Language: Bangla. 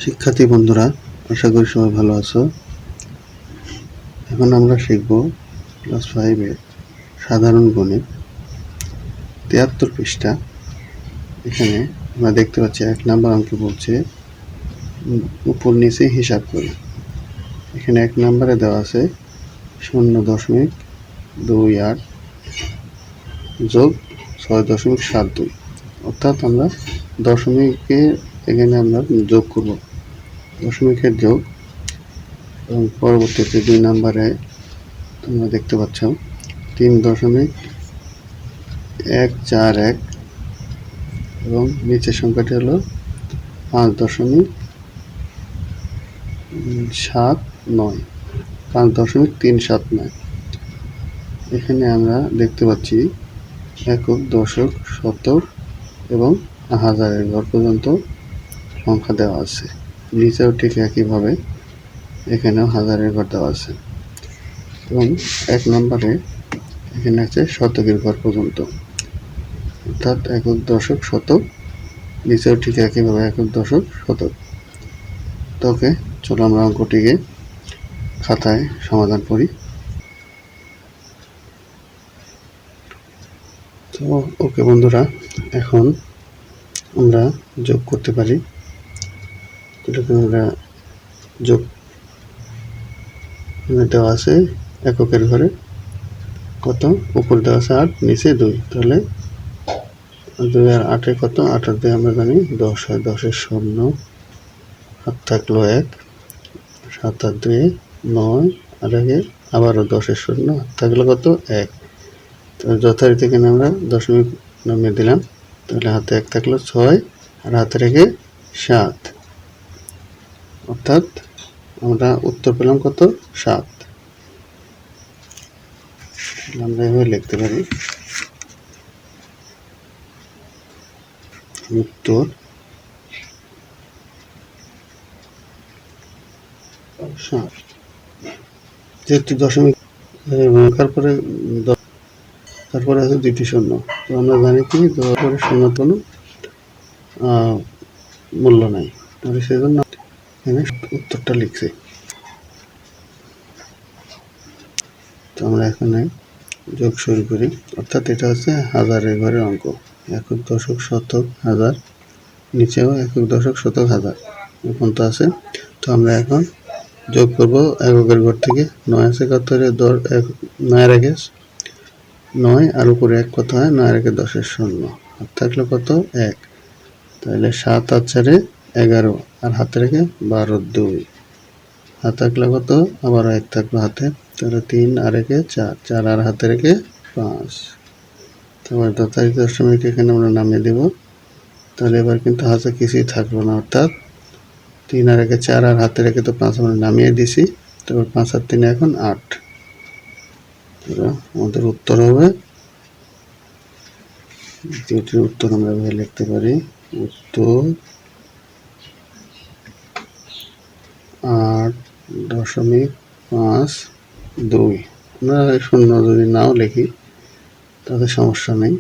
শিক্ষার্থী বন্ধুরা, আশা করি সবাই ভালো আছো। এখন আমরা শিখব ক্লাস 5-এর সাধারণ গণিত 73 পৃষ্ঠা। এখানে আমরা দেখতে পাচ্ছি 1 নম্বর অঙ্কে বলছে উপর নিচে হিসাব করি। এখানে 1 নম্বরে দেওয়া আছে 0.28 যোগ 6.72, অর্থাৎ আমরা দশমিকে এখানে আমরা যোগ করব, দশমিকের যোগ। এবং পরবর্তীতে 2 নম্বরে তোমরা দেখতে পাচ্ছ 3.141 এবং নিচের সংখ্যাটি হলো 5.379। এখানে আমরা দেখতে পাচ্ছি একক, দশক, শতক এবং হাজারের ঘর পর্যন্ত সংখ্যা দেওয়া আছে। নিচেও ঠিক একইভাবে এখানেও হাজারের ঘর দেওয়া আছে। এবং 1 নম্বরে এখানে আছে শতকের ঘর পর্যন্ত, অর্থাৎ একক, দশক, শতক। নিচেও ঠিক একইভাবে একক, দশক, শতক। তোকে চলো আমরা অঙ্কটিকে খাতায় সমাধান করি। তো ওকে বন্ধুরা, এখন আমরা যোগ করতে পারি। আমরা যোগ দেওয়া আছে এককের ঘরে কত, উপর দেওয়া আছে 8, নিচে 2, তাহলে 2 আর 8 কত, 8 আর 2 আমরা জানি 10 হয়। 10-এর শূন্য, হাত থাকলো 1, 7 আর 2 9, আর আগে আবারও 10-এর শূন্য, হাত থাকলো কত, 1। তো যথারীতি এখানে আমরা দশমিক নামিয়ে দিলাম, তাহলে হাতে 1 থাকলো 6, আর হাতে রেখে 7, অর্থাৎ আমরা উত্তর পেলাম কত, 7। আমরা এভাবে লিখতে পারি উত্তর 7। যেহেতু দশমিক তারপরে আছে 2টি শূন্য, তো আমরা জানি কি তারপরে শূন্য কোনো মূল্য নাই, তাহলে সেজন্য এখানে উত্তরটা লিখছি। তো আমরা এখানে যোগ শুরু করি, অর্থাৎ এটা হচ্ছে হাজারের ঘরের অঙ্ক। একক, দশক, শতক, হাজার, নিচেও একক, দশক, শতক, হাজার পর্যন্ত আছে। তো আমরা এখন যোগ করব এককের ঘর থেকে। 9 আছে কত, 9 এর আগে 9, আর উপরে 1 কত হয়, 9 এর আগে 10-এর শূন্য, হাত থাকলো কত, 1। তাহলে 7 আর 4 11, আর হাতে রেখে 12 2, হাত থাকলো কত, আবার 1 থাকলো হাতে, তাহলে 3 আর 1 4, 4 আর হাতে রেখে 5। তারপর যথারীতি দশমিক এখানে আমরা নামিয়ে দেব। তাহলে এবার কিন্তু হাতে কিছুই থাকলো না, অর্থাৎ 3 আর 1 4, আর হাতে রেখে তো 5 আমরা নামিয়ে দিছি। তারপর 5 আর 3 এখন 8। আমাদের উত্তর হবে, দ্বিতীয়টির উত্তর আমরা এভাবে লিখতে পারি, উত্তর 8.52। আমরা শূন্য যদি নাও লিখি তাতে সমস্যা নেই।